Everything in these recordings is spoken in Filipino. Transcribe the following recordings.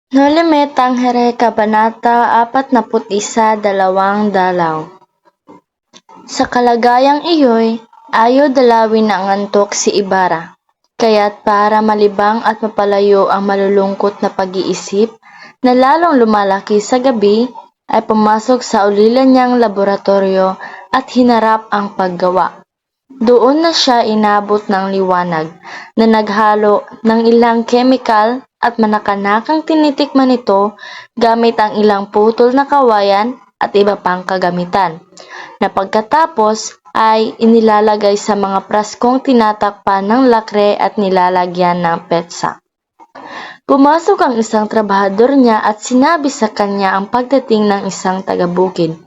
Nolime Tangere Kabanata 41:2. Sa kalagayang iyo'y ayaw dalawin ng antok si Ibarra, kaya't para malibang at mapalayo ang malulungkot na pag-iisip na lalong lumalaki sa gabi, ay pumasok sa ulilan niyang laboratorio at hinarap ang paggawa. Doon na siya inabot ng liwanag na naghalo ng ilang kemikal at manakanakang tinitikman ito gamit ang ilang putol na kawayan at iba pang kagamitan, na pagkatapos ay inilalagay sa mga praskong tinatakpan ng lakre at nilalagyan ng petsa. Pumasok ang isang trabahador niya at sinabi sa kanya ang pagdating ng isang taga-bukid.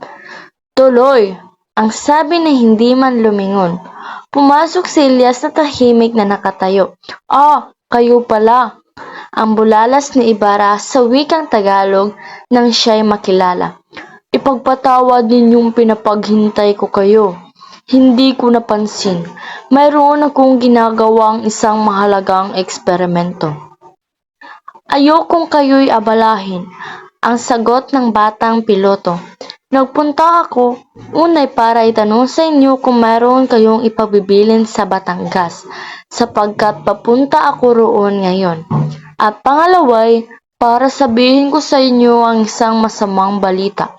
"Tuloy!" ang sabi na hindi man lumingon. Pumasok si Elias na tahimik na nakatayo. "Ah, kayo pala!" ang bulalas ni Ibarra sa wikang Tagalog nang siya'y makilala. "Ipagpatawad ninyong pinapaghintay ko kayo. Hindi ko napansin. Mayroon akong ginagawang isang mahalagang eksperimento." "Ayokong kayo'y abalahin," ang sagot ng batang piloto. "Nagpunta ako unay para itanong sa inyo kung mayroon kayong ipagbibilin sa Batangas, sapagkat papunta ako roon ngayon. At pangalaway, para sabihin ko sa inyo ang isang masamang balita."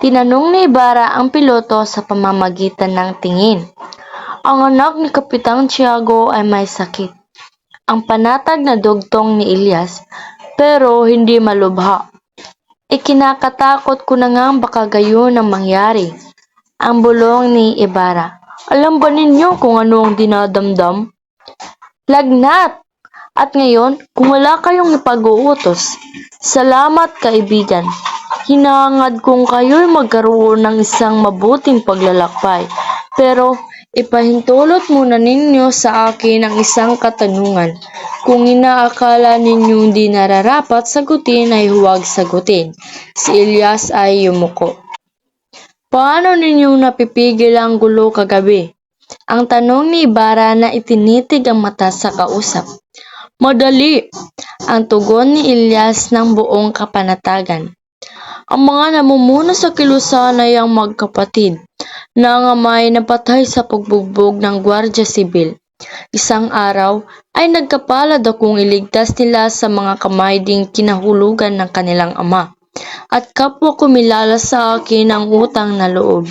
Tinanong ni Ibarra ang piloto sa pamamagitan ng tingin. "Ang anak ni Kapitang Tiago ay may sakit," ang panatag na dugtong ni Elias, "pero hindi malubha." "Ikinakatakot ko na ngang baka gayon ang mangyari," ang bulong ni Ibarra. "Alam ba ninyo kung ano ang dinadamdam? Lagnat! At ngayon, kung wala kayong ipag-uutos." "Salamat, kaibigan. Hinahangad kong kayo'y magkaroon ng isang mabuting paglalakbay. Pero ipahintulot muna ninyo sa akin ang isang katanungan. Kung inaakala ninyong di nararapat sagutin ay huwag sagutin." Si Elias ay yumuko. "Paano ninyong napipigil ang gulo kagabi?" ang tanong ni Ibarra na itinitig ang mata sa kausap. "Madali," ang tugon ni Elias ng buong kapanatagan. "Ang mga namumuno sa kilusan ay ang magkapatid na ang ama ay napatay sa pagbugbog ng Gwardiya Sibil. Isang araw ay nagkapalad akong iligtas nila sa mga kamay ding kinahulugan ng kanilang ama, at kapwa kumilala sa akin ang utang na loob.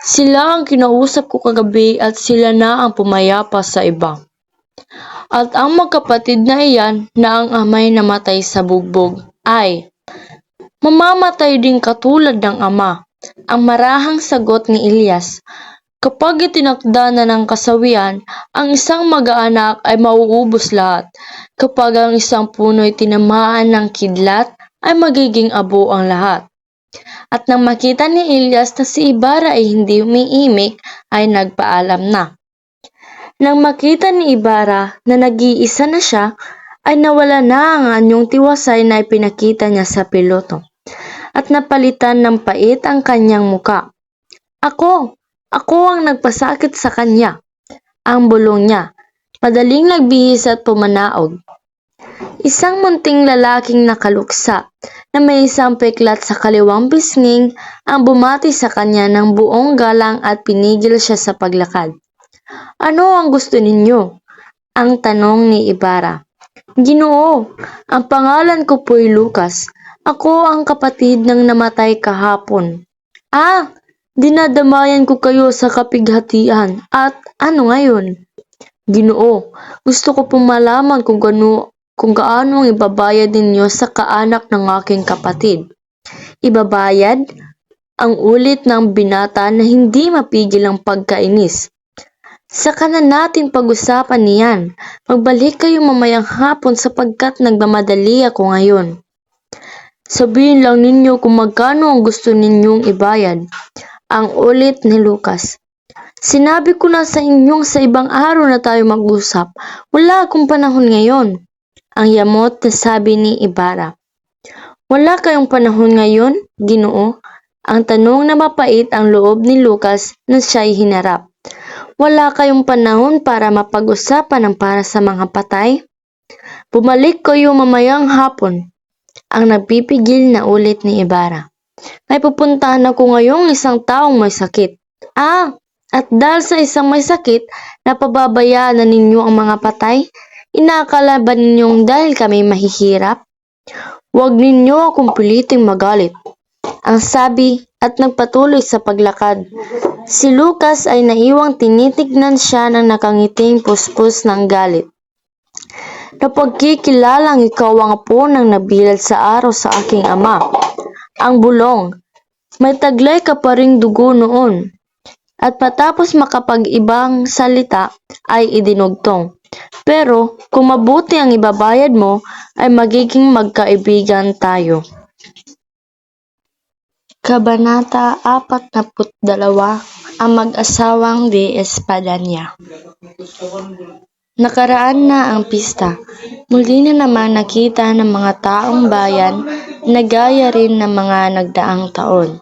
Sila ang kinausap ko kagabi at sila na ang pumayapa sa iba. At ang magkapatid na iyan na ang ama'y namatay sa bugbog ay mamamatay din katulad ng ama," ang marahang sagot ni Elias. "Kapag itinakda na ng kasawian, ang isang mag-aanak ay mauubos lahat. Kapag ang isang puno'y tinamaan ng kidlat, ay magiging abo ang lahat." At nang makita ni Elias na si Ibarra ay hindi umiimik, ay nagpaalam na. Nang makita ni Ibarra na nag-iisa na siya, ay nawala na ang anyong tiwasay na ipinakita niya sa piloto, at napalitan ng pait ang kanyang muka. Ako ang nagpasakit sa kanya," ang bulong niya. Madaling nagbihis at pumanaog. Isang munting lalaking nakaluksa na may isang peklat sa kaliwang pisnging ang bumati sa kanya ng buong galang at pinigil siya sa paglakad. "Ano ang gusto ninyo?" ang tanong ni Ibarra. "Ginoo, ang pangalan ko po'y Lucas. Ako ang kapatid ng namatay kahapon." "Ah, dinadamayan ko kayo sa kapighatian. At ano ngayon?" "Ginoo, gusto ko pong malaman kung gaano ang ibabayad ninyo sa kaanak ng aking kapatid." "Ibabayad?" ang ulit ng binata na hindi mapigil ang pagkainis. "Saka na natin pag-usapan niyan. Magbalik kayo mamayang hapon sapagkat nagmamadali ako ngayon." "Sabihin lang ninyo kung magkano ang gusto ninyong ibayad," ang ulit ni Lucas. "Sinabi ko na sa inyong sa ibang araw na tayo mag-usap. Wala akong panahon ngayon," ang yamot na sabi ni Ibarra. "Wala kayong panahon ngayon, Ginoo?" ang tanong na mapait ang loob ni Lucas na siya'y hinarap. "Wala kayong panahon para mapag-usapan ang para sa mga patay? Bumalik kayo mamayang hapon." ang nagpipigil na ulit ni Ibarra. May pupuntahan ako ngayong isang taong may sakit. At dahil sa isang may sakit, napababayaan na ninyo ang mga patay? Inaakala ba ninyong dahil kami mahihirap? Huwag ninyo akong piliting magalit, ang sabi at nagpatuloy sa paglakad. Si Lucas ay naiwang tinitignan siya ng nakangiting puspos ng galit. Napagkikilalang ikaw ang apo ng nabilad sa araw sa aking ama. Ang bulong, may taglay ka pa ring dugo noon. At matapos makapag-ibang salita ay idinugtong. Pero kung mabuti ang ibabayad mo ay magiging magkaibigan tayo. Kabanata 42, ang mag-asawang de Espadanya. Nakaraan na ang pista. Muli na naman nakita ng mga taong bayan na gaya rin ng mga nagdaang taon,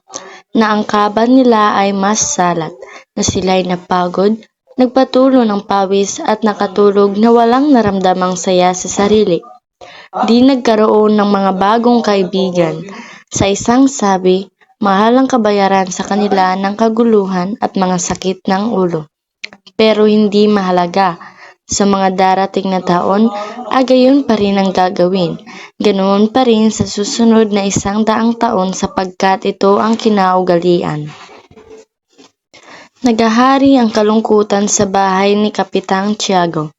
na ang kaban nila ay mas salat, na sila'y napagod, nagpatulo ng pawis at nakatulog na walang naramdamang saya sa sarili. Di nagkaroon ng mga bagong kaibigan. Sa isang sabi, mahal ang kabayaran sa kanila ng kaguluhan at mga sakit ng ulo. Pero hindi mahalaga. Sa mga darating na taon, gayon pa rin ang gagawin. Ganoon pa rin sa susunod na 100 taon sapagkat ito ang kinaugalian. Nagahari ang kalungkutan sa bahay ni Kapitang Tiago.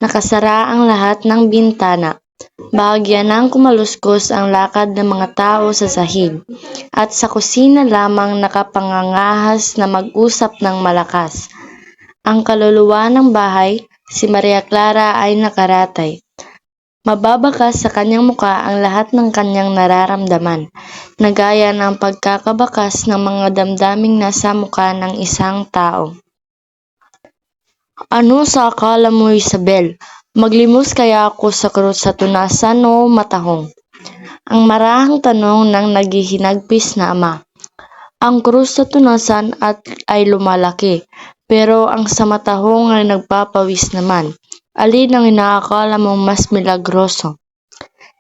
Nakasara ang lahat ng bintana. Bahagya nang kumaluskos ang lakad ng mga tao sa sahig. At sa kusina lamang nakapangangahas na mag-usap ng malakas. Ang kaluluwa ng bahay, si Maria Clara ay nakaratay. Mababakas sa kanyang muka ang lahat ng kanyang nararamdaman, na gaya ng pagkakabakas ng mga damdaming nasa muka ng isang tao. Ano sa akala mo, Isabel? Maglimos kaya ako sa krus sa tunasan o matahong? Ang marahang tanong ng naghihinagpis na ama. Ang krus sa tunasan ay lumalaki, pero ang sa matahong ay nagpapawis naman. Alin ang inaakala mong mas milagroso?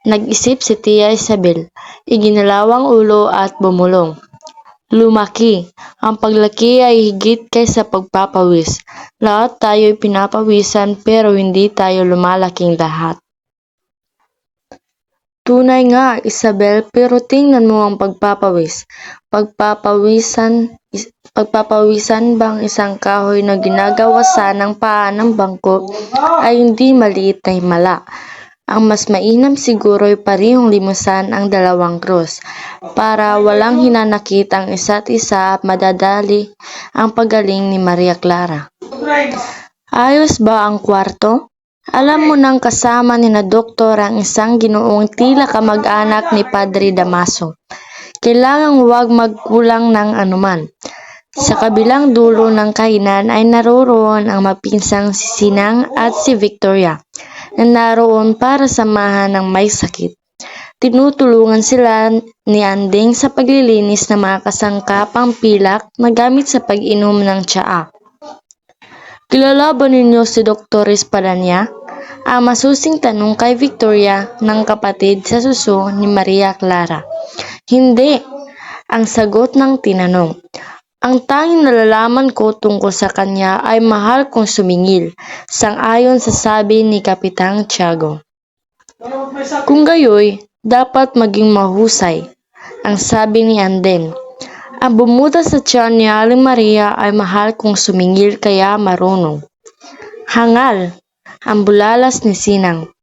Nag-isip si Tia Isabel, iginalawang ulo at bumulong. Lumaki. Ang paglaki ay higit kaysa pagpapawis. Lahat tayo'y pinapawisan pero hindi tayo lumalaking lahat. Tunay nga, Isabel, pero tingnan mo ang pagpapawis. Pagpapawisan bang isang kahoy na ginagawasan ng paa ng bangko ay hindi maliit na himala. Ang mas mainam siguro ay parehong limusan ang dalawang krus para walang hinanakit ang isa't isa at madadali ang pagaling ni Maria Clara. Ayos ba ang kwarto? Alam mo nang kasama ni na doktor ang isang ginoong tila kamag-anak ni Padre Damaso. Kailangang huwag magkulang ng anuman. Sa kabilang dulo ng kainan ay naroroon ang mapinsang si Sinang at si Victoria, na naroon para samahan ng may sakit. Tinutulungan sila ni Andeng sa paglilinis ng mga kasangkapang pilak na gamit sa pag-inom ng tsaa. Kilala ba ninyo si Dr. Espadanya? Ang masusing tanong kay Victoria ng kapatid sa suso ni Maria Clara. Hindi, ang sagot ng tinanong. Ang tanging nalalaman ko tungkol sa kanya ay mahal kong sumingil, sang-ayon sa sabi ni Kapitang Tiago. Kung gayoy, dapat maging mahusay, ang sabi ni Anden. Ang bumuta sa tiyan ni Aling Maria ay mahal kong sumingil kaya marunong. Hangal, ang bulalas ni Sinang.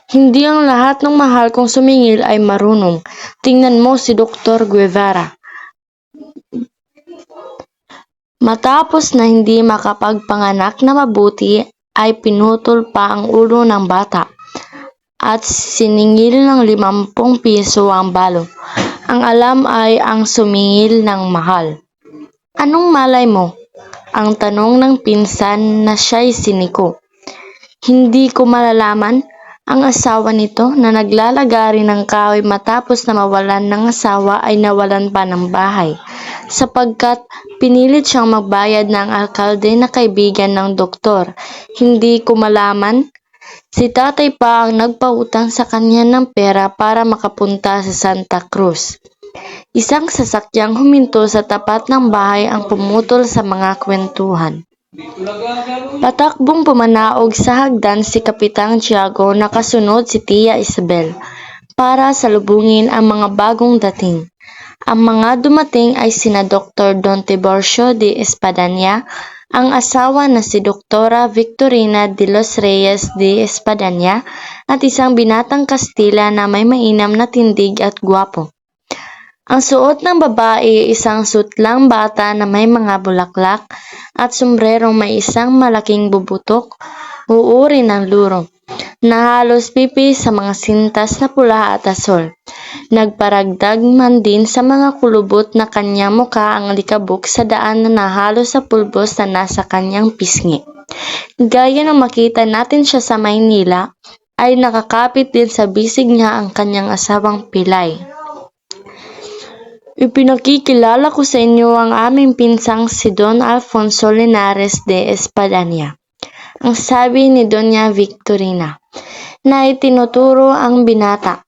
Hindi ang lahat ng mahal kong sumingil ay marunong. Tingnan mo si Dr. Guevara. Matapos na hindi makapagpanganak na mabuti, ay pinutol pa ang ulo ng bata at siningil ng 50 piso ang balo. Ang alam ay ang sumingil ng mahal. Anong malay mo? Ang tanong ng pinsan na siya'y siniko. Hindi ko malalaman. Ang asawa nito na naglalagari ng kahoy matapos na mawalan ng asawa ay nawalan pa ng bahay, sapagkat pinilit siyang magbayad ng alkalde na kaibigan ng doktor. Hindi ko malaman. Si tatay pa ang nagpautang sa kanya ng pera para makapunta sa Santa Cruz. Isang sasakyang huminto sa tapat ng bahay ang pumutol sa mga kwentuhan. Patakbong pumanaog sa hagdan si Kapitang Tiago na kasunod si Tia Isabel para salubungin ang mga bagong dating. Ang mga dumating ay sina Dr. Don Tiburcio de Espadaña, ang asawa na si Doktora Victorina de los Reyes de Espadaña at isang binatang Kastila na may mainam na tindig at gwapo. Ang suot ng babae isang sutlang bata na may mga bulaklak at sombrerong may isang malaking bubutok, uuri ng luro, na halos pipi sa mga sintas na pula at asol. Nagparagdag man din sa mga kulubot na kanyang mukha ang likabok sa daan na nahalo sa pulbos na nasa kanyang pisngi. Gaya ng makita natin siya sa Maynila, ay nakakapit din sa bisig niya ang kanyang asawang Pilay. Ipinakikilala ko sa inyo ang aming pinsang si Don Alfonso Linares de Espadaña, ang sabi ni Doña Victorina, na itinuturo ang binata.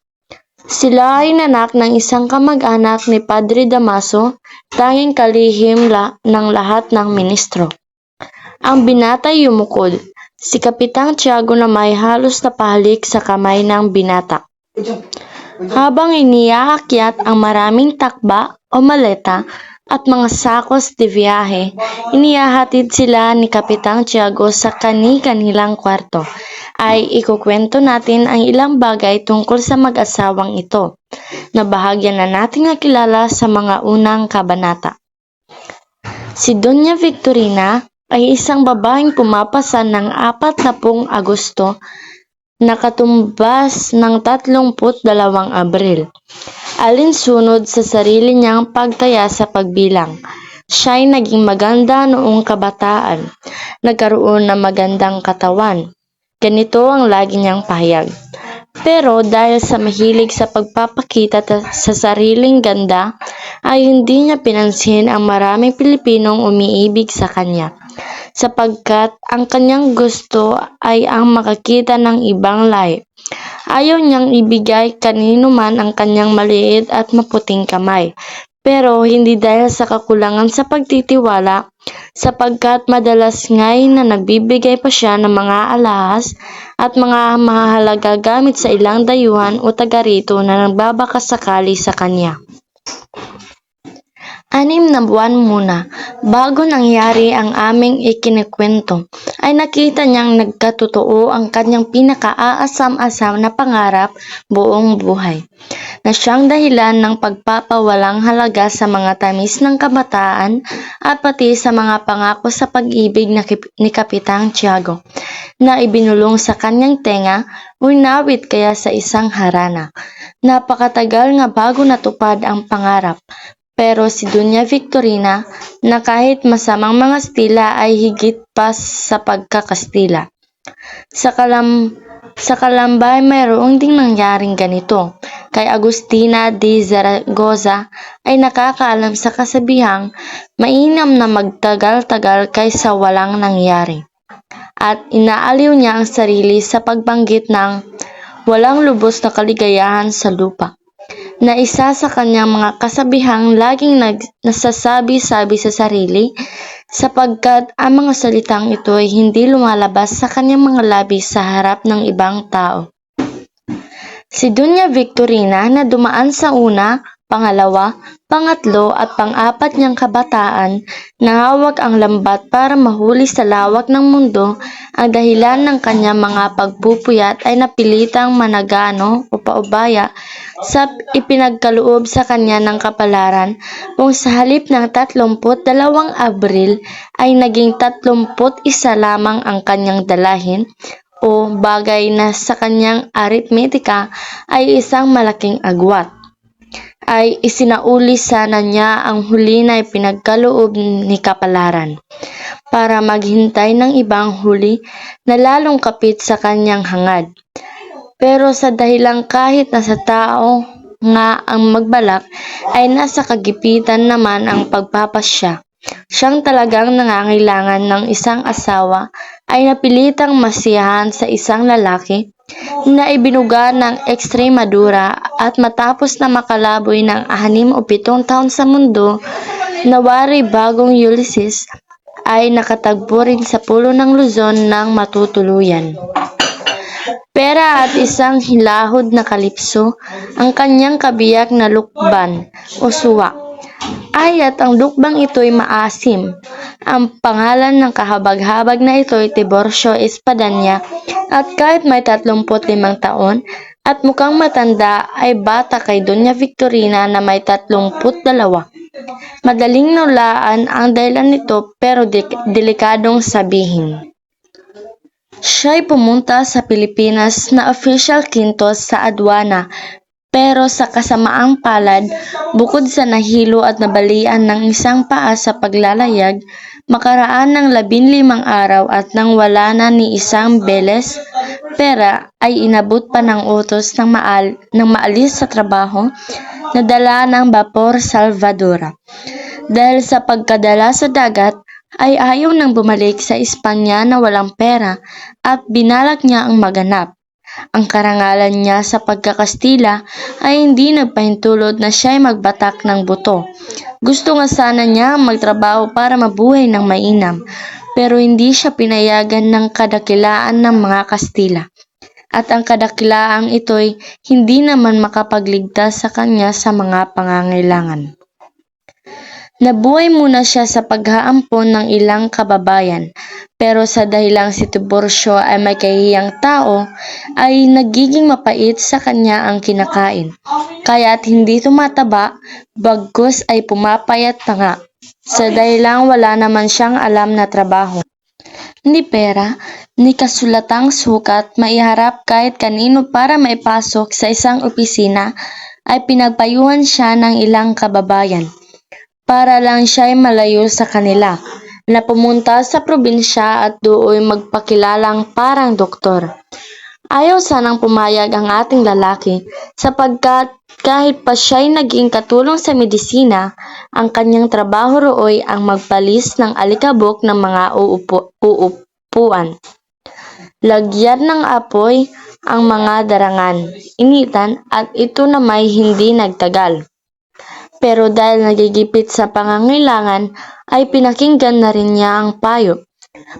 Sila ay nanak ng isang kamag-anak ni Padre Damaso, tanging kalihim ng lahat ng ministro. Ang binata ay yumukod. Si Kapitang Tiago na may halos napahalik sa kamay ng binata. Habang iniaakyat ang maraming takba o maleta at mga sakos de viaje, inihahatid sila ni Kapitang Tiago sa kani-kanilang kwarto. Ay ikukwento natin ang ilang bagay tungkol sa mag-asawang ito, na bahagya na nating nakilala sa mga unang kabanata. Si Doña Victorina ay isang babaeng pumapasa ng 40 Agosto na katumbas ng 32 Abril. Alinsunod sa sarili niyang pagtaya sa pagbilang. Siya'y naging maganda noong kabataan. Nagkaroon ng magandang katawan. Ganito ang lagi niyang pahayag. Pero dahil sa mahilig sa pagpapakita sa sariling ganda, ay hindi niya pinansin ang maraming Pilipinong umiibig sa kanya, sapagkat ang kanyang gusto ay ang makakita ng ibang lahi. Ayaw niyang ibigay kanino man ang kanyang maliit at maputing kamay, pero hindi dahil sa kakulangan sa pagtitiwala, sapagkat madalas nga'y na nagbibigay pa siya ng mga alahas at mga mahalaga gamit sa ilang dayuhan o taga-rito na nagbabakasakali sa kanya. 6 na buwan muna, bago nangyari ang aming ikinikwento, ay nakita niyang nagkatotoo ang kanyang pinaka-aasam-asam na pangarap buong buhay, na siyang dahilan ng pagpapawalang halaga sa mga tamis ng kabataan at pati sa mga pangako sa pag-ibig ni Kapitang Tiago, na ibinulong sa kanyang tenga o inawit kaya sa isang harana. Napakatagal nga bago natupad ang pangarap. Pero si Doña Victorina, na kahit masamang mga Stila ay higit pa sa pagkakastila. Sa Kalamba ay mayroong ding nangyaring ganito. Kay Agustina de Zaragoza ay nakakaalam sa kasabihang mainam na magtagal-tagal kaysa walang nangyari. At inaaliw niya ang sarili sa pagbanggit ng walang lubos na kaligayahan sa lupa, na isa sa kanyang mga kasabihang laging nasasabi-sabi sa sarili, sapagkat ang mga salitang ito ay hindi lumalabas sa kanyang mga labi sa harap ng ibang tao. Si Doña Victorina na dumaan sa una, pangalawa, pangatlo at pang-apat niyang kabataan, na hawak ang lambat para mahuli sa lawak ng mundo, ang dahilan ng kanyang mga pagpupuyat ay napilitang managano o paubaya sa ipinagkaloob sa kanya ng kapalaran, kung sa halip ng 32 Abril ay naging 31 lamang ang kanyang dalahin, o bagay na sa kanyang aritmetika ay isang malaking agwat. Ay isinauli sana niya ang huli na ipinagkaloob ni kapalaran, para maghintay ng ibang huli na lalong kapit sa kanyang hangad. Pero sa dahilang kahit nasa tao nga ang magbalak, ay nasa kagipitan naman ang pagpapasya, siyang talagang nangangailangan ng isang asawa ay napilitang masiyahan sa isang lalaki na ibinuga ng Extremadura at matapos na makalaboy ng 6 o 7 taon sa mundo, nawari bagong Ulysses ay nakatagpo rin sa pulo ng Luzon ng matutuluyan. Pera at isang hilahod na kalipso ang kanyang kabiyak na lukban o suwa. At ang lukbang ito'y maasim. Ang pangalan ng kahabag-habag na ito'y Tiburcio Espadaña at kahit may 35 taon at mukhang matanda ay bata kay Doña Victorina na may 32. Madaling nulaan ang dahilan nito pero delikadong sabihin. Siya'y pumunta sa Pilipinas na official quintos sa aduana pero sa kasamaang palad, bukod sa nahilo at nabalian ng isang paa sa paglalayag, makaraan ng 15 araw at nang wala na ni isang beles, pera ay inabot pa ng utos ng maalis sa trabaho na dala ng Vapor Salvadora. Dahil sa pagkadala sa dagat, ay ayaw nang bumalik sa Espanya na walang pera at binalak niya ang maganap. Ang karangalan niya sa pagkakastila ay hindi nagpahintulot na siya'y magbatak ng buto. Gusto nga sana niya magtrabaho para mabuhay ng mainam, pero hindi siya pinayagan ng kadakilaan ng mga Kastila. At ang kadakilaang ito'y hindi naman makapagligtas sa kanya sa mga pangangailangan. Nabuhay muna siya sa paghaampon ng ilang kababayan, pero sa dahilang si Tiburcio ay may kahiyang tao, ay nagiging mapait sa kanya ang kinakain. Kaya't hindi tumataba, bagkus ay pumapayat pa nga, sa dahilang wala naman siyang alam na trabaho. Ni pera, ni kasulatang sukat, maiharap kahit kanino para maipasok sa isang opisina, ay pinagpayuhan siya ng ilang kababayan. Para lang siya'y malayo sa kanila, na pumunta sa probinsya at dooy magpakilalang parang doktor. Ayaw sanang pumayag ang ating lalaki, sapagkat kahit pa siya'y naging katulong sa medisina, ang kanyang trabaho rooy ang magpalis ng alikabok ng mga uupuan. Lagyan ng apoy ang mga darangan, initan at ito na may hindi nagtagal. Pero dahil nagigipit sa pangangailangan, ay pinakinggan na rin niya ang payo.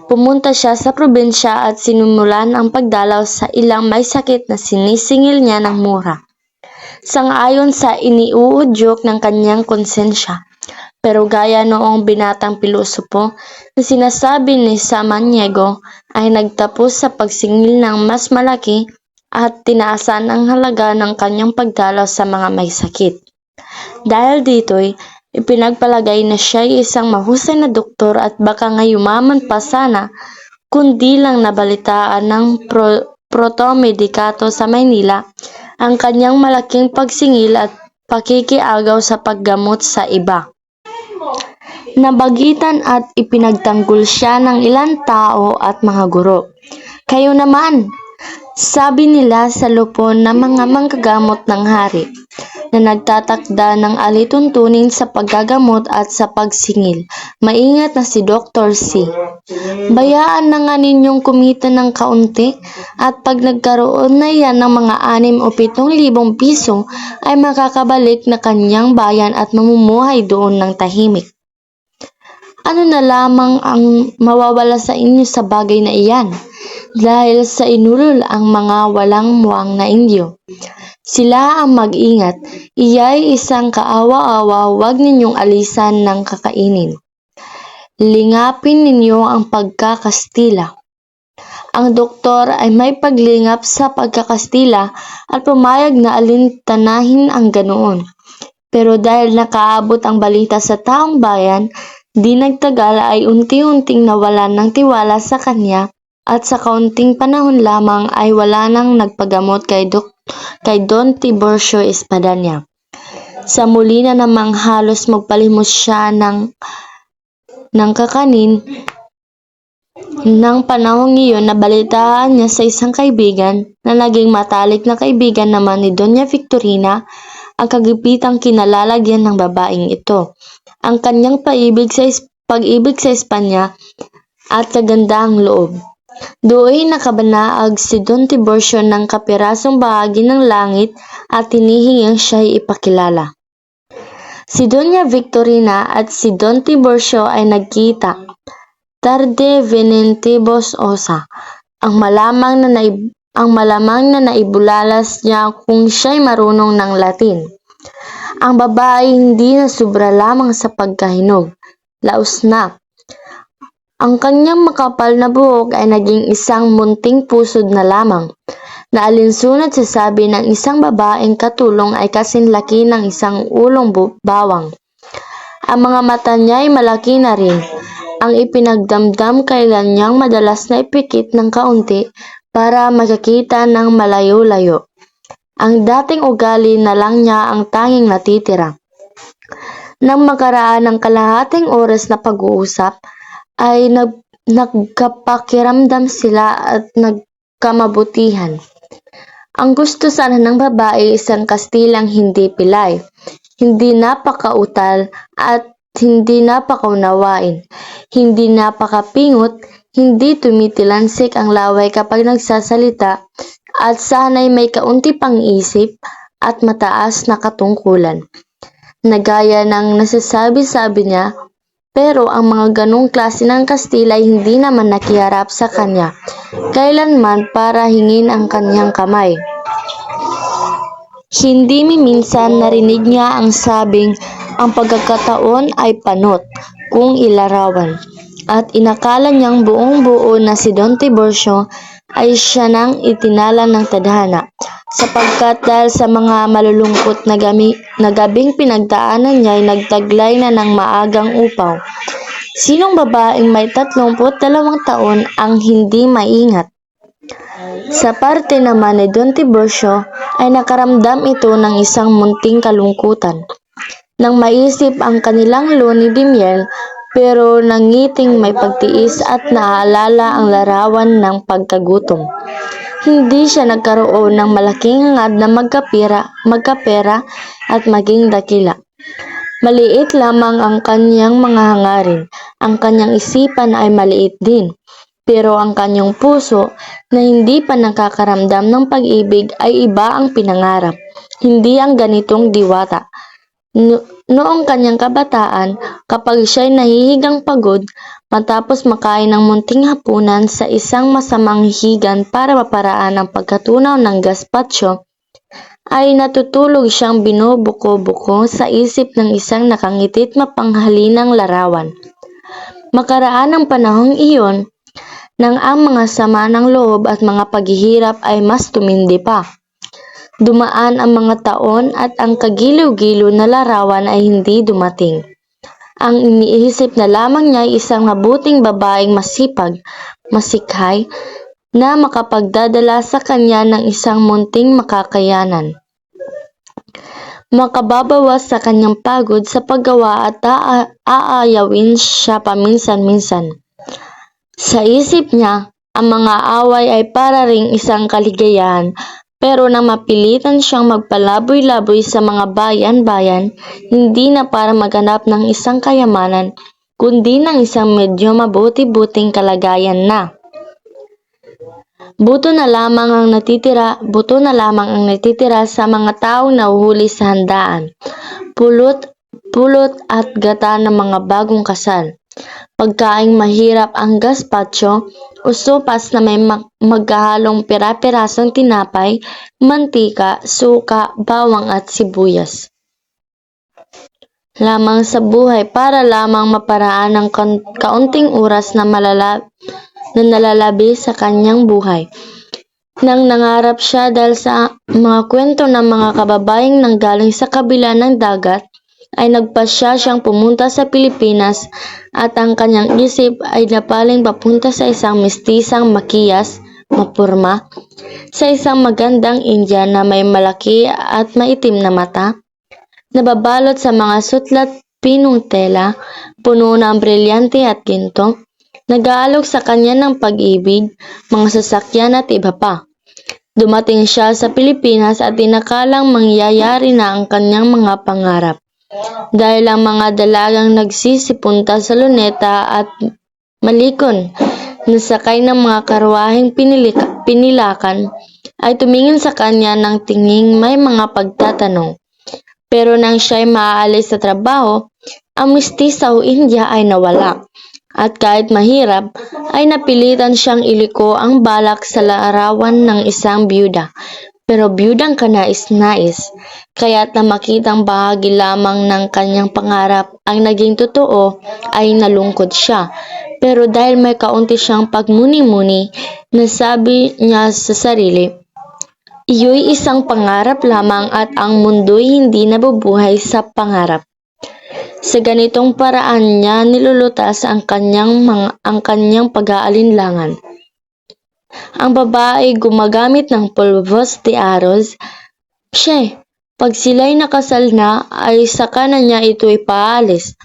Pumunta siya sa probinsya at sinimulan ang pagdalaw sa ilang may sakit na sinisingil niya ng mura. Sang-ayon sa iniuudyok ng kanyang konsensya. Pero gaya noong binatang pilosopo na sinasabi ni Samaniego ay nagtapos sa pagsingil ng mas malaki at tinaasan ang halaga ng kanyang pagdalaw sa mga may sakit. Dahil dito'y ipinagpalagay na siya'y isang mahusay na doktor at baka nga yumaman pa sana kundi lang nabalitaan ng protomedikato sa Maynila ang kanyang malaking pagsingil at pakikiagaw sa paggamot sa iba. Nabagitan at ipinagtanggol siya ng ilang tao at mga guro. Kayo naman, sabi nila sa lupon ng mga manggagamot ng hari, na nagtatakda ng alituntunin sa paggagamot at sa pagsingil. Maingat na si Dr. C. Bayaan na nga ninyong kumita ng kaunti at pag nagkaroon na yan ng mga 6 o 7,000 piso ay makakabalik na kanyang bayan at mamumuhay doon ng tahimik. Ano na lamang ang mawawala sa inyo sa bagay na iyan? Dahil sa inulol ang mga walang muwang na Indio. Sila ang mag-ingat, iya'y isang kaawa-awa, huwag ninyong alisan ng kakainin. Lingapin ninyo ang pagkakastila. Ang doktor ay may paglingap sa pagkakastila at pumayag na alintanahin ang ganoon. Pero dahil nakaabot ang balita sa taong bayan, di nagtagal ay unti-unting nawalan ng tiwala sa kanya at sa kaunting panahon lamang ay wala nang nagpagamot kay Don Tiburcio Espadaña. Sa muli na namang halos magpalimos siya ng kakanin, nang panahong iyon nabalitaan niya sa isang kaibigan na naging matalik na kaibigan naman ni Doña Victorina ang kagipitang kinalalagyan ng babaeng ito. Ang kanyang paibig sa pag-ibig sa Espanya at kagandahang loob. Do'y nakabanaag si Don Tiburcio ng kapirasong bahagi ng langit at hinihingang siya'y ipakilala. Si Doña Victorina at si Don Tiburcio ay nagkita. Tarde venentibus osa, ang malamang na naibulalas niya kung siya'y marunong ng Latin. Ang babae hindi na sobra lamang sa pagkahinog, laos na. Ang kanyang makapal na buhok ay naging isang munting pusod na lamang, na alinsunod sa sabi ng isang babaeng katulong ay kasinlaki ng isang ulong bawang. Ang mga mata niya ay malaki na rin, ang ipinagdamdam kailan niyang madalas na ipikit ng kaunti para makakita ng malayo-layo. Ang dating ugali na lang niya ang tanging natitira. Nang makaraan ng kalahating oras na pag-uusap, ay nagkapakiramdam sila at nagkamabutihan. Ang gusto sana ng babae isang Kastilang hindi pilay, hindi napakautal at hindi napakaunawain, hindi napakapingot, hindi tumitilansik ang laway kapag nagsasalita, at sana'y may kaunti pang isip at mataas na katungkulan. Nagaya ng nasasabi-sabi niya, pero ang mga ganong klase ng Kastila ay hindi naman nakiharap sa kanya kailanman para hingin ang kanyang kamay. Hindi minsan narinig niya ang sabing ang pagkakataon ay panot kung ilarawan, at inakala niyang buong-buo na si Don Tiburcio ay siya nang itinala ng tadhana, sapagkat dahil sa mga malulungkot na gabing pinagdaanan niya ay nagtaglay na ng maagang upaw. Sinong babaeng may 32 taon ang hindi maingat? Sa parte naman ni Don Tiburcio ay nakaramdam ito ng isang munting kalungkutan. Nang maisip ang kanilang luni di miel, pero nangiting may pagtiis at naaalala ang larawan ng pagkagutom. Hindi siya nagkaroon ng malaking hangad na magkapera at maging dakila. Maliit lamang ang kanyang mga hangarin, ang kanyang isipan ay maliit din. Pero ang kanyang puso na hindi pa nakakaramdam ng pag-ibig ay iba ang pinangarap, hindi ang ganitong diwata. Noong kanyang kabataan, kapag siya'y nahihigang pagod, matapos makain ng munting hapunan sa isang masamang higan para maparaan ang pagkatunaw ng gazpacho, ay natutulog siyang binubuko-buko sa isip ng isang nakangitit mapanghalinang larawan. Makaraan ang panahong iyon, nang ang mga sama ng loob at mga paghihirap ay mas tumindi pa. Dumaan ang mga taon at ang kagiliw-giliw na larawan ay hindi dumating. Ang iniisip na lamang niya ay isang mabuting babaeng masipag, masikhay, na makapagdadala sa kanya ng isang munting makakayanan. Makababawas sa kanyang pagod sa paggawa at aayawin siya paminsan-minsan. Sa isip niya, ang mga away ay para ring isang kaligayahan, pero nang mapilitan siyang magpalaboy-laboy sa mga bayan-bayan, hindi na para maghanap ng isang kayamanan, kundi ng isang medyo mabuti-buting kalagayan na. Buto na lamang ang natitira sa mga taong nahuhuli sa handaan, pulot at gata ng mga bagong kasal. Pagkaing mahirap ang gazpacho o sopas na may magkahalong pira-pirasong tinapay, mantika, suka, bawang at sibuyas. Lamang sa buhay para lamang maparaan ng kaunting oras na nalalabi sa kanyang buhay. Nang nangarap siya dahil sa mga kwento ng mga kababayang nanggaling sa kabila ng dagat, ay nagpasya siyang pumunta sa Pilipinas at ang kanyang isip ay napaling papunta sa isang mestisang makiyas, mapurma, sa isang magandang Indian na may malaki at maitim na mata, nababalot sa mga sutlat pinong tela, puno ng brilyante at ginto, nag-aalok sa kanya ng pag-ibig, mga sasakyan at iba pa. Dumating siya sa Pilipinas at inakalang mangyayari na ang kanyang mga pangarap. Dahil ang mga dalagang nagsisipunta sa luneta at malikon na sakay ng mga karwaheng pinilakan ay tumingin sa kanya ng tinging may mga pagtatanong. Pero nang siya'y maaalis sa trabaho, ang mestiza o India ay nawala. At kahit mahirap, ay napilitan siyang iliko ang balak sa larawan ng isang byuda. Pero byudang kanais-nais, kaya't na makitang bahagi lamang ng kanyang pangarap ang naging totoo, ay nalungkot siya. Pero dahil may kaunti siyang pagmuni-muni, nasabi niya sa sarili, iyo'y isang pangarap lamang at ang mundo'y hindi nabubuhay sa pangarap. Sa ganitong paraan niya nilulutas ang kanyang pag-aalinlangan. Ang babae gumagamit ng polvos de arroz. Pag sila'y nakasal na, ay saka na niya ito ipaalis.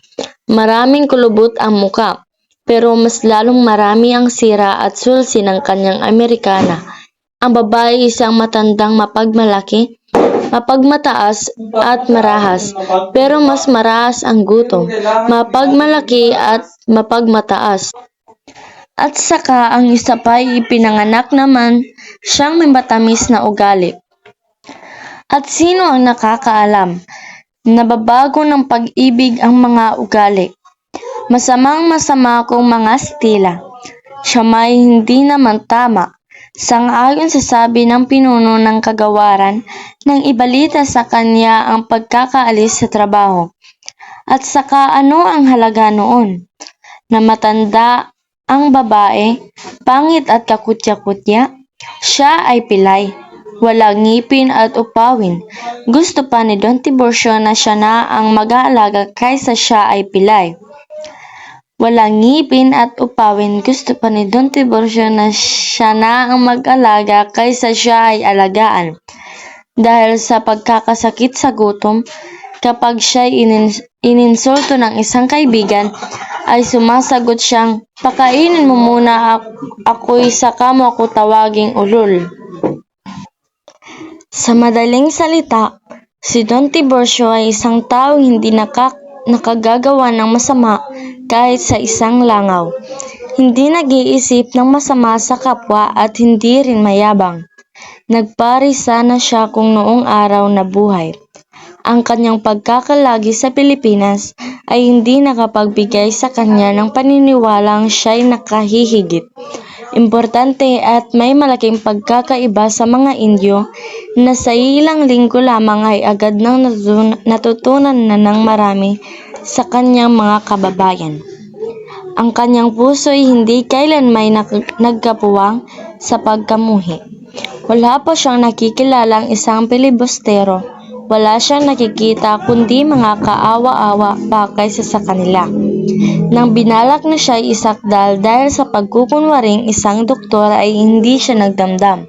Maraming kulubot ang muka, pero mas lalong marami ang sira at sulsi ng kanyang Amerikana. Ang babae isang matandang mapagmalaki, mapagmataas at marahas, pero mas marahas ang gutom, mapagmalaki at mapagmataas. At saka ang isa pa'y ipinanganak naman siyang may matamis na ugali. At sino ang nakakaalam? Nababago ng pag-ibig ang mga ugali. Masamang-masama kong mga stila. Siya may hindi naman tama. Sang-ayon sa sabi ng pinuno ng kagawaran nang ibalita sa kanya ang pagkakaalis sa trabaho. At saka ano ang halaga noon? Na matanda ang babae, pangit at kakutya-kutya. Siya ay pilay, walang ngipin at upawin. Gusto pa ni Don Tiburcio na siya na ang mag-aalaga kaysa siya ay pilay. Walang ngipin at upawin, gusto pa ni Don Tiburcio na siya na ang mag-alaga kaysa siya ay alagaan. Dahil sa pagkakasakit sa gutom, kapag siya'y ininsulto ng isang kaibigan, ay sumasagot siyang, pakainin mo muna ako'y saka mo ako tawaging ulol. Sa madaling salita, si Don Tiburcio ay isang taong hindi nakagagawa ng masama kahit sa isang langaw. Hindi nag-iisip ng masama sa kapwa at hindi rin mayabang. Nagparisa na siya kung noong araw na buhay. Ang kanyang pagkakalagi sa Pilipinas ay hindi nakapagbigay sa kanya ng paniniwalang siya'y nakahihigit. Importante at may malaking pagkakaiba sa mga Indio na sa ilang linggo lamang ay agad nang natutunan na ng marami sa kanyang mga kababayan. Ang kanyang puso ay hindi kailanmay nagkapuwang sa pagkamuhi. Wala pa siyang nakikilalang isang pilibustero. Wala siyang nakikita kundi mga kaawa-awa pa kaysa sa kanila. Nang binalak na siya isakdal dahil sa pagkukunwaring isang doktor ay hindi siya nagdamdam.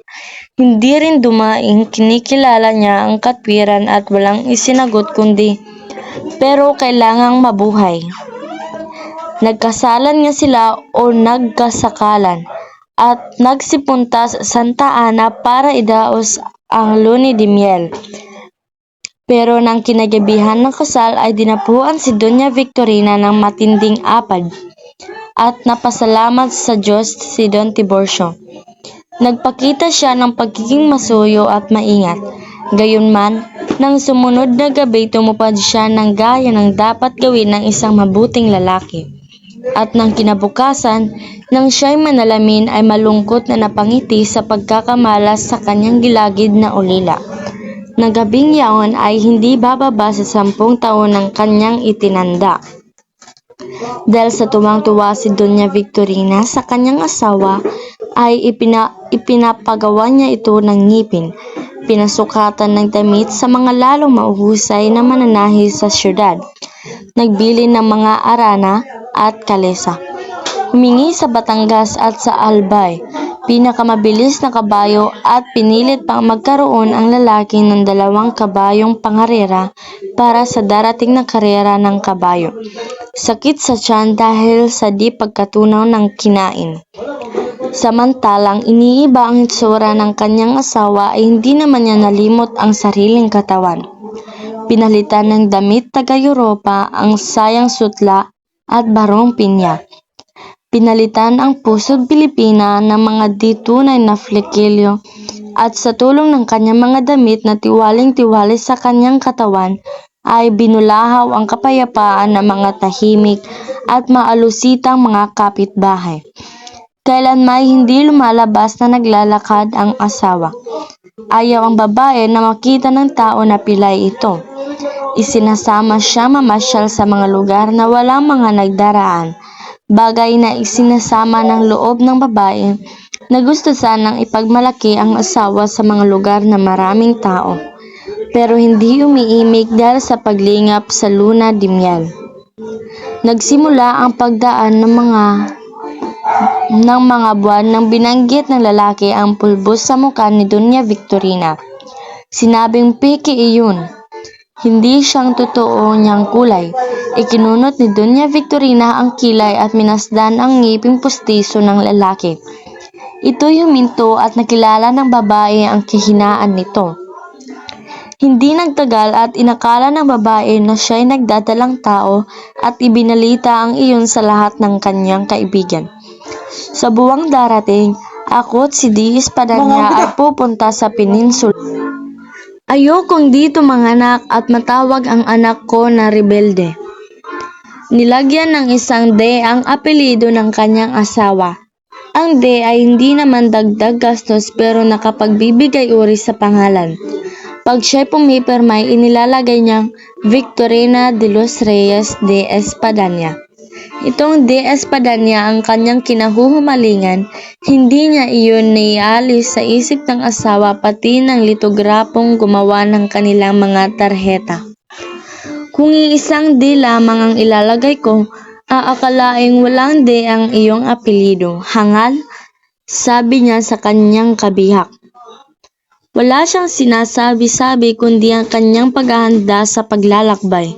Hindi rin dumaing kinikilala niya ang katwiran at walang isinagot kundi, pero kailangang mabuhay. Nagkasalan nga sila o nagkasakalan at nagsipunta sa Santa Ana para idaos ang luni de miel. Pero nang kinagabihan ng kasal ay dinapuan si Doña Victorina ng matinding apad at napasalamat sa Diyos si Don Tiburcio. Nagpakita siya ng pagiging masuyo at maingat. Gayunman, nang sumunod na gabi tumupad siya ng gaya ng dapat gawin ng isang mabuting lalaki. At nang kinabukasan, nang siya'y manalamin ay malungkot na napangiti sa pagkakamalas sa kanyang gilagid na ulila. Na gabing yaon ay hindi bababa sa 10 taon ng kanyang itinanda. Dahil sa tuwang-tuwa si Doña Victorina sa kanyang asawa, ay ipinapagawa niya ito ng ngipin, pinasukatan ng damit sa mga lalong mauhusay na mananahi sa syudad, nagbili ng mga arana at kalesa, humingi sa Batangas at sa Albay, pinakamabilis na kabayo at pinilit pang magkaroon ang lalaki ng 2 kabayong pangarera para sa darating na karera ng kabayo. Sakit sa tiyan dahil sa di pagkatunaw ng kinain. Samantalang iniiba ang itsura ng kanyang asawa ay hindi naman niya nalimot ang sariling katawan. Pinalitan ng damit taga-Europa ang sayang sutla at barong pinya. Pinalitan ang puso't Pilipina ng mga di tunay na flekilyo at sa tulong ng kanyang mga damit na tiwaling-tiwali sa kanyang katawan ay binulahaw ang kapayapaan ng mga tahimik at maalusitang mga kapitbahay. Kailanmay hindi lumalabas na naglalakad ang asawa. Ayaw ang babae na makita ng tao na pilay ito. Isinasama siya mamasyal sa mga lugar na walang mga nagdaraan, bagay na isinasama ng loob ng babae na gusto sanang ipagmalaki ang asawa sa mga lugar na maraming tao, pero hindi umiimik dahil sa paglingap sa luna di miel. Nagsimula ang pagdaan ng mga buwan nang binanggit ng lalaki ang pulbos sa mukha ni Doña Victorina. Sinabing peke iyon. Hindi siyang totoo niyang kulay. Ikinunot ni Doña Victorina ang kilay at minasdan ang ngiping pustiso ng lalaki. Ito'y huminto at nakilala ng babae ang kahinaan nito. Hindi nagtagal at inakala ng babae na siya'y nagdadalang tao at ibinalita ang iyon sa lahat ng kanyang kaibigan. Sa buwang darating, ako at si D. Espadanya ay pupunta sa peninsula. Ayokong dito manganak at matawag ang anak ko na rebelde. Nilagyan ng isang D ang apelyido ng kanyang asawa. Ang D ay hindi naman dagdag gastos pero nakapagbibigay uri sa pangalan. Pag siya'y pumipirmay, inilalagay niyang Victorina de los Reyes de Espadanya. Itong de Espadanya ang kanyang kinahuhumalingan, hindi niya iyon naialis sa isip ng asawa pati ng litograpong gumawa ng kanilang mga tarheta. Kung iisang D lamang ang ilalagay ko, aakalaing walang D ang iyong apelyido. Hangal, sabi niya sa kanyang kabihak. Wala siyang sinasabi-sabi kundi ang kanyang paghahanda sa paglalakbay.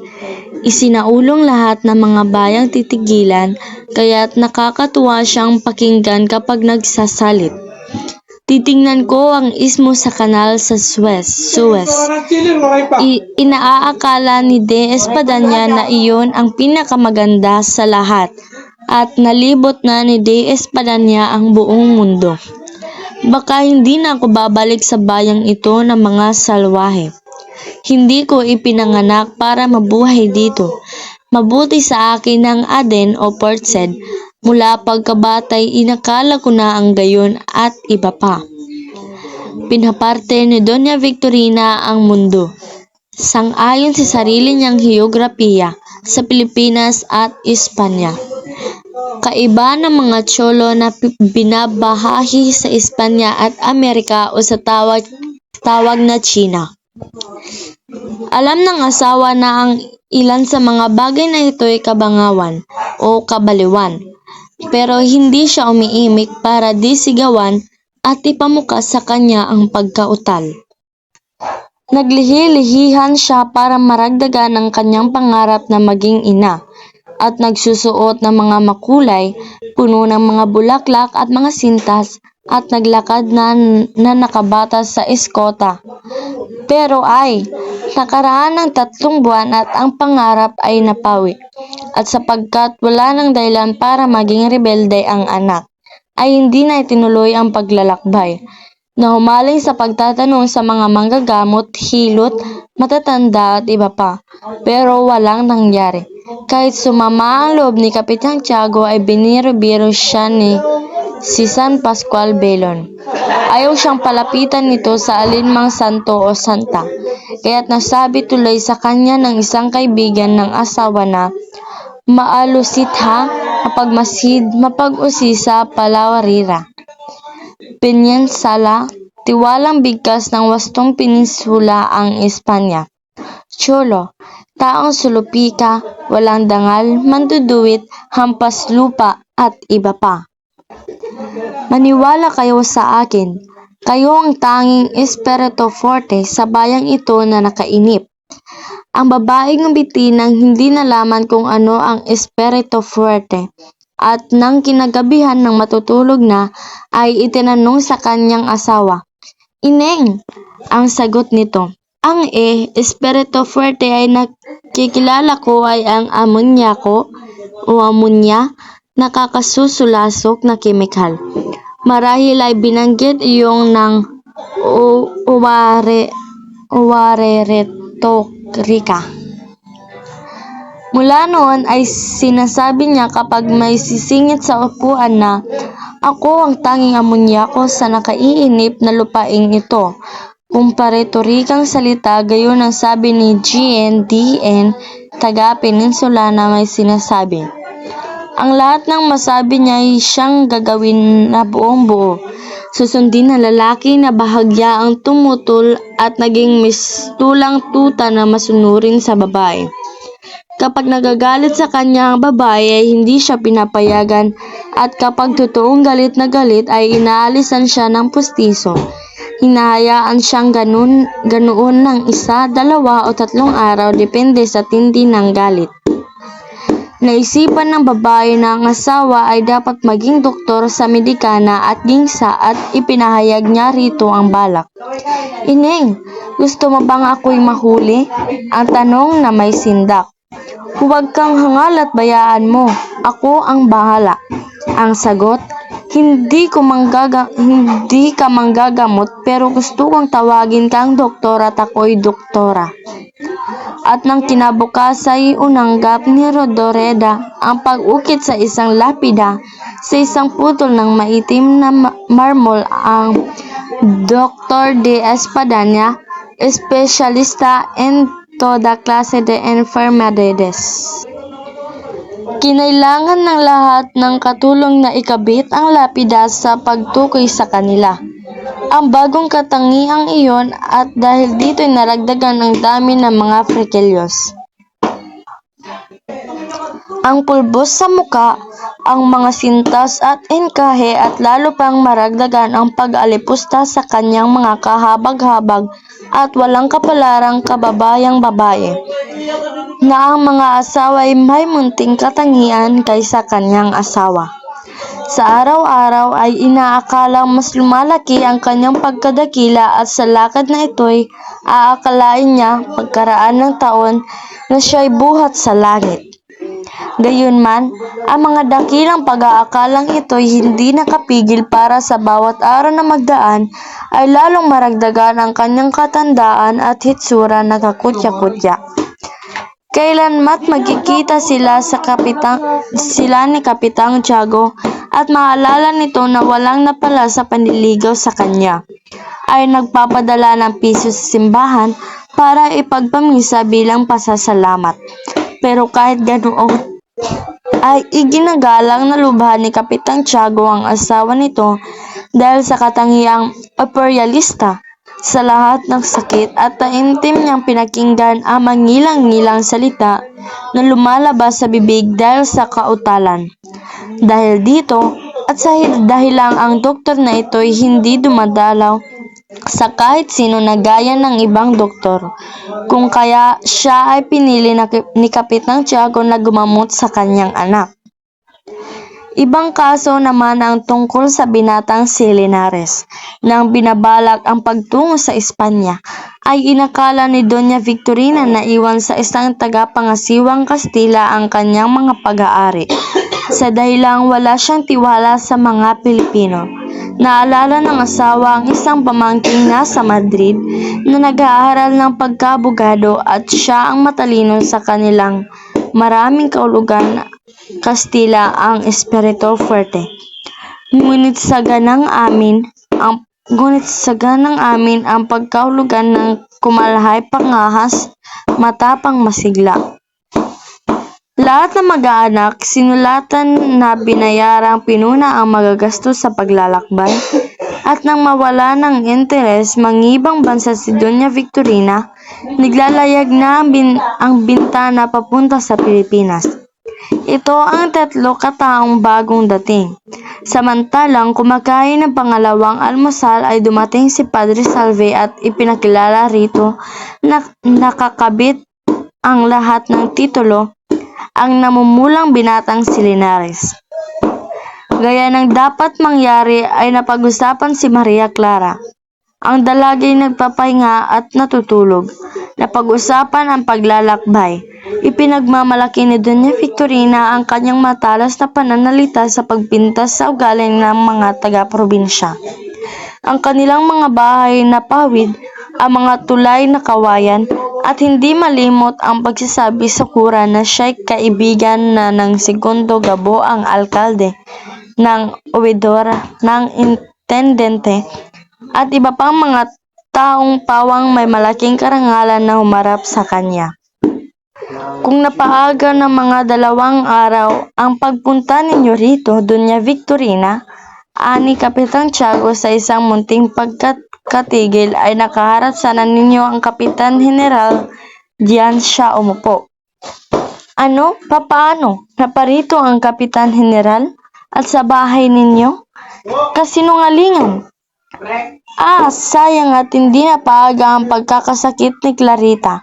Isinaulong lahat ng mga bayang titigilan, kaya't nakakatuwa siyang pakinggan kapag nagsasalit. Titingnan ko ang istmo sa kanal sa Suez. Inaakala ni De Espadanya na iyon ang pinakamaganda sa lahat at nalibot na ni De Espadanya ang buong mundo. Baka hindi na ako babalik sa bayang ito ng mga salwahe. Hindi ko ipinanganak para mabuhay dito. Mabuti sa akin ang Aden o Port Said. Mula pagkabatay inakala ko na ang gayon at iba pa. Pinaparte ni Doña Victorina ang mundo. Sang-ayon sa sarili niyang heograpiya sa Pilipinas at Espanya. Kaiba ng mga tsolo na binabahahi sa Espanya at Amerika o sa tawag na China. Alam ng asawa na ang ilan sa mga bagay na ito ay kabangawan o kabaliwan, pero hindi siya umiimik para di sigawan at ipamuka sa kanya ang pagkautal. Naglihi-lihihan siya para maragdagan ang kanyang pangarap na maging ina at nagsusuot ng mga makulay, puno ng mga bulaklak at mga sintas at naglakad na nakabatas sa eskota. Pero nakaraan ng 3 buwan at ang pangarap ay napawi. At sapagkat wala ng dahilan para maging rebelde ang anak, ay hindi na itinuloy ang paglalakbay, na humaling sa pagtatanong sa mga manggagamot, hilot, matatanda at iba pa. Pero walang nangyari. Kahit sumama ang loob ni Kapitan Tiago ay biniro-biro siya ni si San Pascual Belon. Ayaw siyang palapitan nito sa alinmang santo o santa. Kaya't nasabi tuloy sa kanya ng isang kaibigan ng asawa na maalusit ha, mapagmasid, mapag-usisa, palawarira. Peninsula, tiwalang bigkas ng wastong peninsula ang Espanya. Cholo, taong sulupika, walang dangal, manduduwit, hampas lupa at iba pa. Maniwala kayo sa akin, kayo ang tanging Espiritu Forte sa bayang ito na nakainip. Ang babaeng bitinang hindi nalaman kung ano ang Espiritu Forte at nang kinagabihan ng matutulog na ay itinanong sa kanyang asawa. Ineng, ang sagot nito, Ang Espiritu Fuerte ay nakikilala ko ay ang amonyako o amonya, nakakasusulasok na kemikal. Marahil ay binanggit iyong ng retorika. Mula noon ay sinasabi niya kapag may sisingit sa upuan na, "Ako ang tanging amonyako sa nakaiinip na lupaing ito." Kung paretorikang salita, gayon ang sabi ni GNDN, taga Peninsula na may sinasabi. Ang lahat ng masabi niya ay siyang gagawin na buong buo. Susundin ng lalaki na bahagya ang tumutol at naging mistulang tuta na masunurin sa babae. Kapag nagagalit sa kanya ang babae ay hindi siya pinapayagan at kapag totoong galit na galit ay inaalisan siya ng pustiso. Hinahayaan siyang ganoon ng 1, 2 o 3 araw depende sa tindi ng galit. Naisipan ng babae na ang asawa ay dapat maging doktor sa medikana at gingsa at ipinahayag niya rito ang balak. "Ineng, gusto mo bang ako'y mahuli?" Ang tanong na may sindak. "Huwag kang hangal at bayaan mo. Ako ang bahala." Ang sagot, hindi ka manggagamot pero gusto kong tawagin kang doktor at ako'y doktora." At nang kinabukasan unanggap ni Rodoreda ang pag-ukit sa isang lapida sa isang putol ng maitim na marmol ang Dr. de Espadanya, espesyalista en toda klase de enfermedades. Kinailangan ng lahat ng katulong na ikabit ang lapida sa pagtukoy sa kanila. Ang bagong katangiang iyon at dahil dito'y naragdagan ang dami ng mga frekelyos. Ang pulbos sa muka, ang mga sintas at engkahe at lalo pang maragdagan ang pag-alipusta sa kanyang mga kahabag-habag at walang kapalarang kababayang babae, na ang mga asawa ay may munting katangian kaysa kanyang asawa. Sa araw-araw ay inaakalang mas lumalaki ang kanyang pagkadakila at sa lakad na ito'y aakalain niya pagkaraan ng taon na siya'y buhat sa langit. Gayunman, ang mga dakilang pag-aakalang ito'y hindi nakapigil para sa bawat araw na magdaan ay lalong maragdagan ang kanyang katandaan at hitsura na kakutya-kutya. Kailanmat magkikita sila ni Kapitang Tiago at maalala nito na walang napala sa panliligaw sa kanya, ay nagpapadala ng piso sa simbahan para ipagpamisa bilang pasasalamat. Pero kahit ganoon, ay iginagalang na lubha ni Kapitang Tiago ang asawa nito dahil sa katangiang imperialista. Sa lahat ng sakit at taimtim niyang pinakinggan ang mangilang-ngilang salita na lumalabas sa bibig dahil sa kautalan. Dahil dito, at sa dahilang ang doktor na ito'y hindi dumadalaw sa kahit sino na gaya ng ibang doktor, kung kaya siya ay pinili ni Kapitang Tiago na gumamot sa kanyang anak. Ibang kaso naman ang tungkol sa binatang si Linares. Nang binabalak ang pagtungo sa Espanya, ay inakala ni Doña Victorina na iwan sa isang tagapangasiwang Kastila ang kanyang mga pag-aari. Sa dahilang wala siyang tiwala sa mga Pilipino. Naalala ng asawa ang isang pamangking nasa Madrid na nag-aaral ng pagka-abogado at siya ang matalino sa kanilang maraming kaulugan Kastila ang Espiritu Fuerte. Ngunit sa ganang amin ang pagkahulugan ng kumalhay pangahas, matapang masigla. Lahat ng mag-aanak, sinulatan na binayarang pinuna ang magagastos sa paglalakbay at nang mawala ng interes mangibang bansa si Doña Victorina, naglalayag na ang bintana papunta sa Pilipinas. Ito ang 3 kataong bagong dating. Samantalang kumakain ng pangalawang almusal ay dumating si Padre Salve at ipinakilala rito na nakakabit ang lahat ng titulo ang namumulang binatang si Linares. Gaya ng dapat mangyari ay napag-usapan si Maria Clara. Ang dalagay nagpapahinga at natutulog. Napag-usapan ang paglalakbay. Ipinagmamalaki ni Doña Victorina ang kanyang matalas na pananalita sa pagpintas sa ugali ng mga taga-probinsya. Ang kanilang mga bahay na pawid, ang mga tulay na kawayan, at hindi malimot ang pagsasabi sa kura na siya'y kaibigan na ng segundo gabo ang alkalde, ng obedora, ng intendente, at iba pang mga taong pawang may malaking karangalan na humarap sa kanya. Kung napaaga ng mga 2 araw ang pagpunta ninyo rito, Doña Victorina, ani Kapitang Tiago sa isang munting pagkatigil ay nakaharap sana ninyo ang Kapitan General. Diyan siya umupo. Ano? Papaano? Naparito ang Kapitan General at sa bahay ninyo? Kasinungalingan! Sayang at hindi napaaga ang pagkakasakit ni Clarita.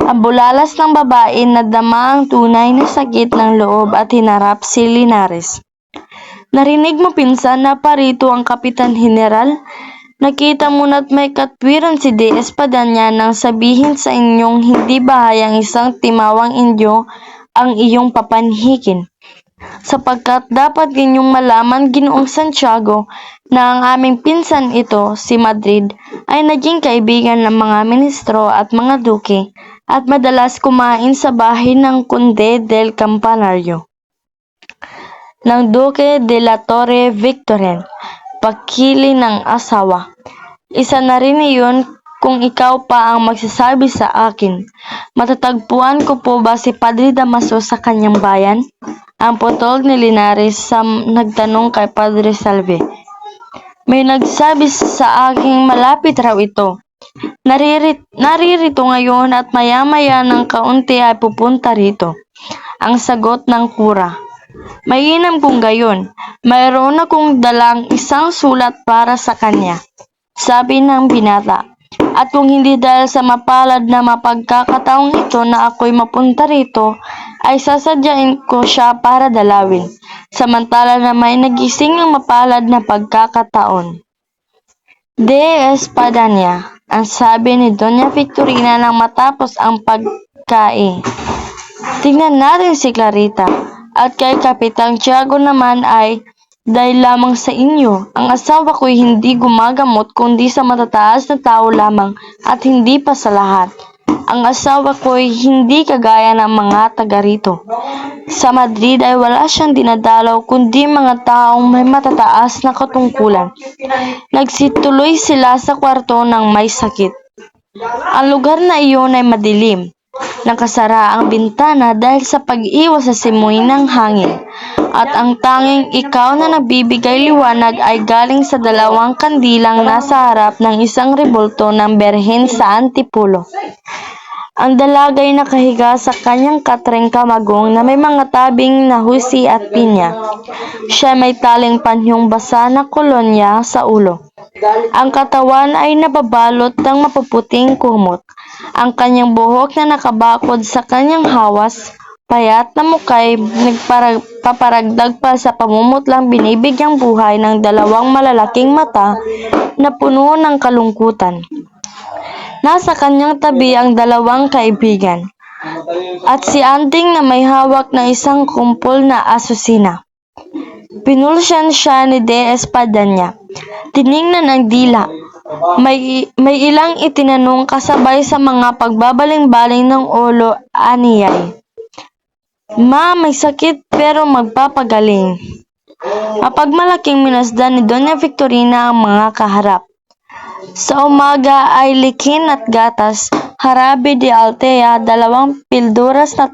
Ang bulalas ng babae nadama ang tunay na sakit ng loob at hinarap si Linares. Narinig mo pinsan na parito ang Kapitan General? Nakita mo na't may katwiran si De Espadaña nang sabihin sa inyong hindi bahayang isang timawang Indio ang iyong papanhikin. Sapagkat dapat ninyong malaman, Ginoong Santiago, na ang aming pinsan ito, si Madrid, ay naging kaibigan ng mga ministro at mga duke at madalas kumain sa bahay ng Conde del Campanario, ng Duque de la Torre Victorin, pakili ng asawa. Isa na rin iyon kung ikaw pa ang magsasabi sa akin. Matatagpuan ko po ba si Padre Damaso sa kanyang bayan? Ang putol ni Linares sa nagtanong kay Padre Salve. May nagsabi sa aking malapit raw ito. Naririto ngayon at maya-maya ng kaunti ay pupunta rito. Ang sagot ng kura. Mainam kung gayon. Mayroon akong dalang isang sulat para sa kanya, sabi ng binata. At kung hindi dahil sa mapalad na mapagkakataong ito na ako'y mapunta rito, ay sasadyain ko siya para dalawin, samantala na may nagising ang mapalad na pagkakataon. De Espadaña, ang sabi ni Doña Victorina nang matapos ang pagkain. Tingnan natin si Clarita, at kay Kapitang Tiago naman ay, dahil lamang sa inyo, ang asawa ko'y hindi gumagamot kundi sa matataas na tao lamang at hindi pa sa lahat. Ang asawa ko'y hindi kagaya ng mga taga rito. Sa Madrid ay wala siyang dinadalaw kundi mga taong may matataas na katungkulan. Nagsituloy sila sa kwarto ng may sakit. Ang lugar na iyon ay madilim. Nakasara ang bintana dahil sa pag-iwas sa simoy ng hangin, at ang tanging ikaw na nagbibigay liwanag ay galing sa 2 kandilang nasa harap ng isang rebulto ng Berhen sa Antipulo. Ang dalagay nakahiga sa kanyang katreng kamagong na may mga tabing na husi at pinya. Siya may taling panyong basa na kolonya sa ulo. Ang katawan ay nababalot ng mapuputing kumot. Ang kanyang buhok na nakabakod sa kanyang hawas, payat na mukay nagpaparagdag pa sa pamumutlang binibigyang buhay ng 2 malalaking mata na puno ng kalungkutan. Nasa kanyang tabi ang 2 kaibigan, at si Anting na may hawak na isang kumpol na asusina. Pinulsyan siya ni De Espadaña. Tiningnan ang dila. May ilang itinanong kasabay sa mga pagbabaling-baling ng ulo, aniyay. May sakit pero magpapagaling. Mapagmalaking minasdan ni Doña Victorina ang mga kaharap. Sa umaga ay likin at gatas, harabe de altea, 2 pilduras na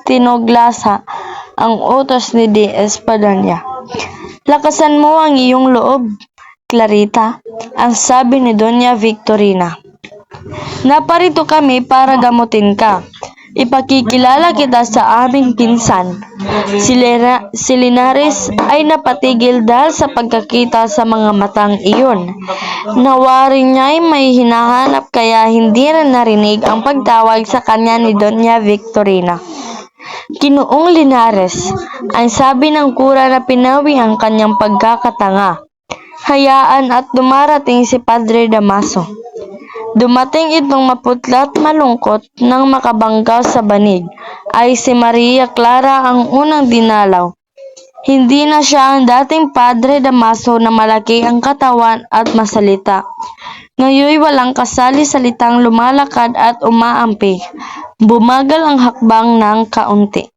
tinoglasa, ang utos ni De Espadaña. Lakasan mo ang iyong loob, Clarita, ang sabi ni Doña Victorina. Naparito kami para gamutin ka. Ipakikilala kita sa aming pinsan. Si Linares ay napatigil dahil sa pagkakita sa mga matang iyon. Nawari niya'y may hinahanap kaya hindi rin narinig ang pagtawag sa kanya ni Doña Victorina. Ginoong Linares, ang sabi ng kura na pinawi ang kanyang pagkakatanga. hayaan at dumarating si Padre Damaso. Dumating itong maputla't malungkot nang makabangga sa banig, ay si Maria Clara ang unang dinalaw. Hindi na siya ang dating Padre Damaso na malaki ang katawan at masalita. Ngayoy walang kasali-salitang lumalakad at umaampi. Bumagal ang hakbang ng kaunti.